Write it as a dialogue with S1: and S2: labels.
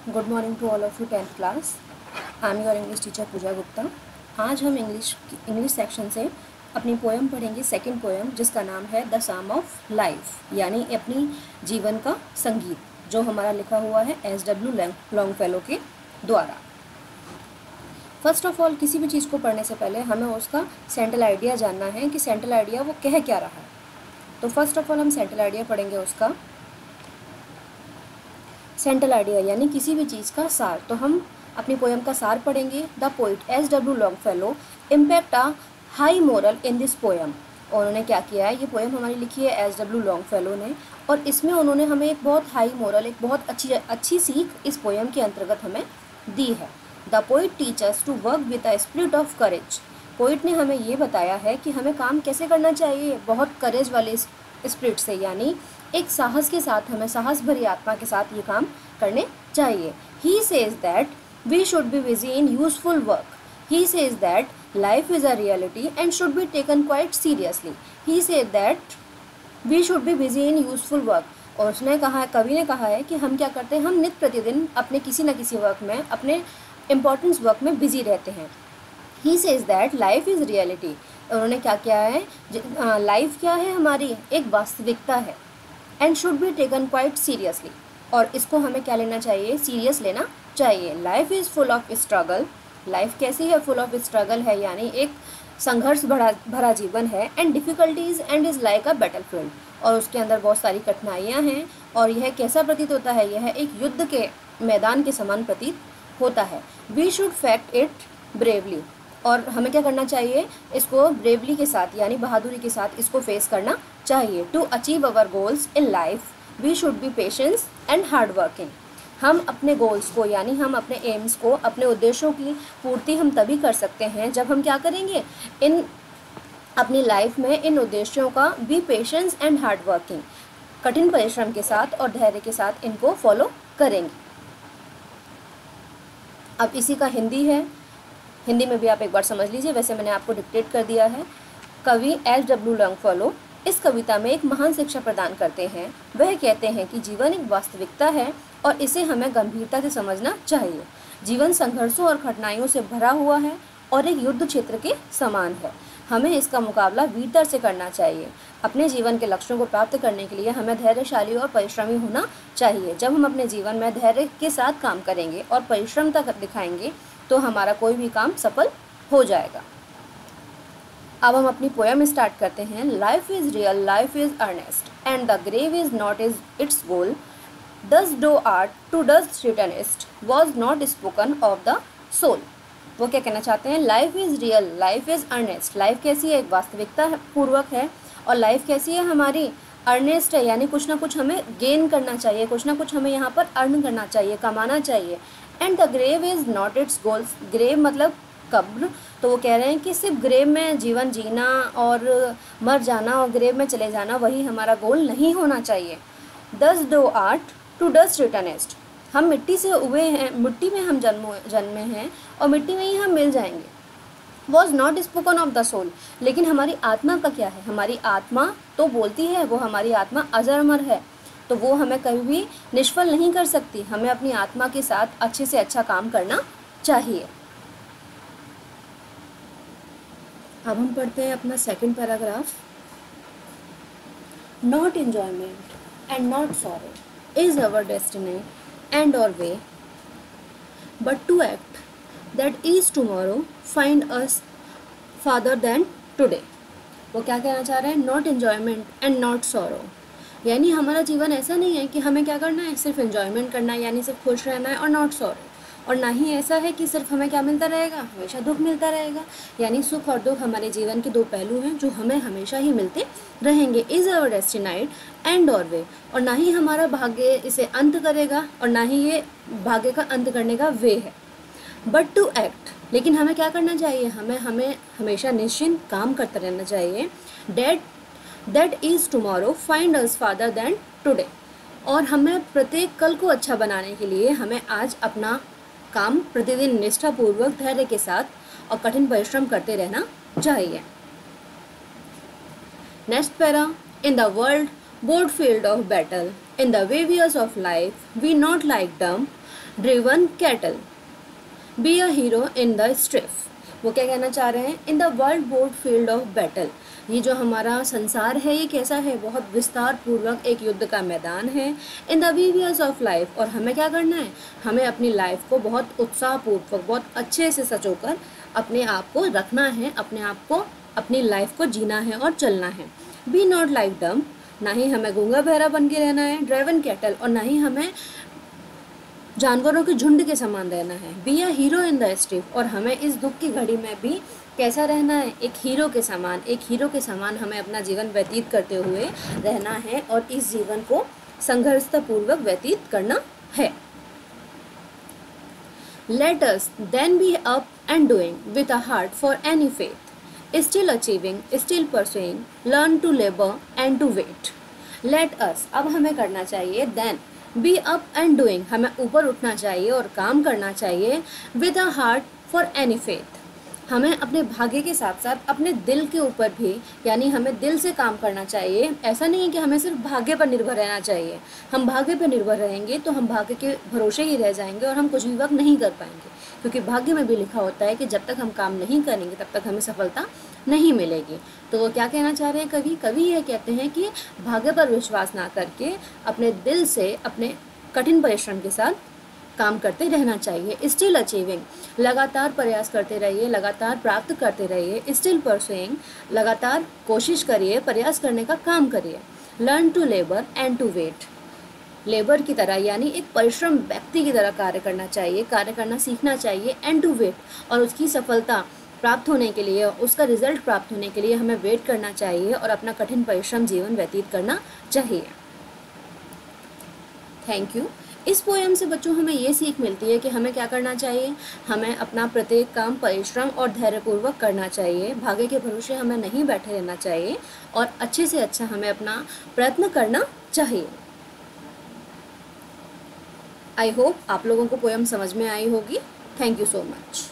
S1: Good morning to all of you 10th class. I am your English teacher Pooja Gupta. आज हम English section से अपनी poem पढ़ेंगे, second poem, जिसका नाम है द साम ऑफ लाइफ, यानी अपनी जीवन का संगीत, जो हमारा लिखा हुआ है SW लॉन्गफेलो के द्वारा। फर्स्ट ऑफ ऑल, किसी भी चीज़ को पढ़ने से पहले हमें उसका सेंट्रल आइडिया जानना है कि सेंट्रल आइडिया वो कह क्या रहा है। तो फर्स्ट ऑफ ऑल हम सेंट्रल आइडिया पढ़ेंगे उसका। सेंट्रल आइडिया यानी किसी भी चीज़ का सार। तो हम अपनी पोएम का सार पढ़ेंगे। The poet SW Longfellow impact a high moral in this poem. और उन्होंने क्या किया है, ये पोएम हमारी लिखी है SW लॉन्गफेलो ने, और इसमें उन्होंने हमें एक बहुत हाई मोरल, एक बहुत अच्छी सीख इस पोएम के अंतर्गत हमें दी है। The poet teachers to work with a spirit of courage. Poet ने हमें ये बताया है कि हमें काम कैसे करना चाहिए, बहुत करेज वाले स्पिरिट से, यानी एक साहस के साथ, हमें साहस भरी आत्मा के साथ ये काम करने चाहिए। He says that we should be busy in useful work. He says that life is a reality and should be taken quite seriously. He says that we should be busy in useful work. और उसने कहा है, कवि ने कहा है कि हम क्या करते हैं, हम नित्य प्रतिदिन अपने किसी न किसी वर्क में, अपने इम्पोर्टेंस वर्क में बिजी रहते हैं। ही says that life is reality. उन्होंने क्या किया है, लाइफ क्या है, हमारी एक वास्तविकता है, and should be taken quite seriously. और इसको हमें क्या लेना चाहिए, सीरियस लेना चाहिए। Life is full of struggle. Life कैसी है, फुल ऑफ स्ट्रगल है, यानी एक संघर्ष भरा जीवन है। And difficulties and is like a battlefield. और उसके अंदर बहुत सारी कठिनाइयाँ हैं, और यह कैसा प्रतीत होता है, यह एक युद्ध के मैदान के समान प्रतीत होता है। We should fact it bravely. और हमें क्या करना चाहिए, इसको ब्रेवली के साथ, यानी बहादुरी के साथ इसको फेस करना चाहिए। To achieve our goals in life we should be patience and hard working. हम अपने गोल्स को, यानी हम अपने एम्स को, अपने उद्देश्यों की पूर्ति हम तभी कर सकते हैं जब हम क्या करेंगे, इन अपनी लाइफ में इन उद्देश्यों का B patience and hard working, कठिन परिश्रम के साथ और धैर्य के साथ इनको फॉलो करेंगे। अब इसी का हिंदी है, हिंदी में भी आप एक बार समझ लीजिए, वैसे मैंने आपको डिक्टेट कर दिया है। कवि SW लॉन्गफेलो इस कविता में एक महान शिक्षा प्रदान करते हैं। वह कहते हैं कि जीवन एक वास्तविकता है और इसे हमें गंभीरता से समझना चाहिए। जीवन संघर्षों और कठिनाइयों से भरा हुआ है और एक युद्ध क्षेत्र के समान है। हमें इसका मुकाबला वीरता से करना चाहिए। अपने जीवन के लक्ष्यों को प्राप्त करने के लिए हमें धैर्यशाली और परिश्रमी होना चाहिए। जब हम अपने जीवन में धैर्य के साथ काम करेंगे और परिश्रमता दिखाएंगे तो हमारा कोई भी काम सफल हो जाएगा। अब हम अपनी पोएम स्टार्ट करते हैं। Life is real, life is earnest, and the grave is not is its goal. Dust thou art to dust returnest was not spoken of the soul. वो क्या कहना चाहते हैं, life is real, life is earnest. Life कैसी है, एक वास्तविकता पूर्वक है, और लाइफ कैसी है, हमारी अर्नेस्ट है, यानी कुछ ना कुछ हमें गेन करना चाहिए, कुछ ना कुछ हमें यहाँ पर अर्न करना चाहिए, कमाना चाहिए। And the grave is not its goals. Grave मतलब कब्र। तो वो कह रहे हैं कि सिर्फ ग्रेव में जीवन जीना और मर जाना और ग्रेव में चले जाना वही हमारा गोल नहीं होना चाहिए। दस डो आर्ट टू डस्ट रिटर्निस्ट। हम मिट्टी से हुए हैं, मिट्टी में हम जन्मे हैं और मिट्टी में ही हम मिल जाएंगे। Was not spoken of the soul. लेकिन हमारी आत्मा का क्या है, हमारी आत्मा तो बोलती है, वो हमारी आत्मा अजर अमर है, तो वो हमें कभी भी निष्फल नहीं कर सकती। हमें अपनी आत्मा के साथ अच्छे से अच्छा काम करना चाहिए। अब हम पढ़ते हैं अपना second paragraph. Not enjoyment and not sorrow is our destiny end or way, but to act that is tomorrow find us farther than today. वो क्या कहना चाह रहे हैं, not enjoyment and not sorrow, यानी हमारा जीवन ऐसा नहीं है कि हमें क्या करना है, सिर्फ एन्जॉयमेंट करना है, यानी सिर्फ खुश रहना है, और नॉट सॉरो, और ना ही ऐसा है कि सिर्फ हमें क्या मिलता रहेगा, हमेशा दुख मिलता रहेगा। यानी सुख और दुख हमारे जीवन के दो पहलू हैं जो हमें हमेशा ही मिलते रहेंगे। इज़ आवर डेस्टिनाइड एंड और वे, और ना ही हमारा भाग्य इसे अंत करेगा और ना ही ये भाग्य का अंत करने का वे है। बट टू एक्ट, लेकिन हमें क्या करना चाहिए, हमें हमेशा निश्चिंत काम करते रहना चाहिए। That is tomorrow find us farther than today, और हमें प्रत्येक कल को अच्छा बनाने के लिए हमें आज अपना काम प्रतिदिन निष्ठापूर्वक, धैर्य के साथ और कठिन परिश्रम करते रहना चाहिए। Next para. In the world broad field of battle, in the वेवियर्स of life be not like dumb, driven cattle, be a hero in the strife. वो क्या कहना चाह रहे हैं, in the world broad field of battle. ये जो हमारा संसार है ये कैसा है, बहुत विस्तार पूर्वक एक युद्ध का मैदान है। इन द वीवियर्स ऑफ लाइफ, और हमें क्या करना है, हमें अपनी लाइफ को बहुत उत्साहपूर्वक, बहुत अच्छे से सचोकर अपने आप को रखना है, अपने आप को, अपनी लाइफ को जीना है और चलना है। बी नॉट लाइक डम, ना ही हमें गूंगा बहरा बन के रहना है, ड्राइवन कैटल, और ना ही हमें जानवरों के झुंड के समान रहना है। B a hero in the स्ट्रीफ, और हमें इस दुख की घड़ी में भी कैसा रहना है, एक हीरो के समान, एक हीरो के समान हमें अपना जीवन व्यतीत करते हुए रहना है और इस जीवन को संघर्षपूर्वक व्यतीत करना है। Let us then be up and doing with a heart for any faith, still achieving, still pursuing, learn to labor and to wait. Let us, अब हमें करना चाहिए, then be up and doing, हमें ऊपर उठना चाहिए और काम करना चाहिए, with a heart for any faith, हमें अपने भाग्य के साथ साथ अपने दिल के ऊपर भी, यानी हमें दिल से काम करना चाहिए। ऐसा नहीं है कि हमें सिर्फ भाग्य पर निर्भर रहना चाहिए, हम भाग्य पर निर्भर रहेंगे तो हम भाग्य के भरोसे ही रह जाएंगे और हम कुछ भी वक्त नहीं कर पाएंगे, क्योंकि भाग्य में भी लिखा होता है कि जब तक हम काम नहीं करेंगे तब तक हमें सफलता नहीं मिलेगी। तो वो क्या कहना चाह रहे हैं कवि ये कहते हैं कि भाग्य पर विश्वास ना करके अपने दिल से, अपने कठिन परिश्रम के साथ काम करते रहना चाहिए। स्टिल अचीविंग, लगातार प्रयास करते रहिए, लगातार प्राप्त करते रहिए। स्टिल परसुइंग, लगातार कोशिश करिए, प्रयास करने का काम करिए। Learn to labour and to wait, labour की तरह यानी एक परिश्रम व्यक्ति की तरह कार्य करना चाहिए, कार्य करना सीखना चाहिए। एंड टू वेट, और उसकी सफलता प्राप्त होने के लिए, उसका रिजल्ट प्राप्त होने के लिए हमें वेट करना चाहिए और अपना कठिन परिश्रम जीवन व्यतीत करना चाहिए। Thank you. इस पोएम से बच्चों हमें ये सीख मिलती है कि हमें क्या करना चाहिए, हमें अपना प्रत्येक काम परिश्रम और धैर्यपूर्वक करना चाहिए, भाग्य के भरोसे हमें नहीं बैठे रहना चाहिए और अच्छे से अच्छा हमें अपना प्रयत्न करना चाहिए। आई होप आप लोगों को पोएम समझ में आई होगी। Thank you so much.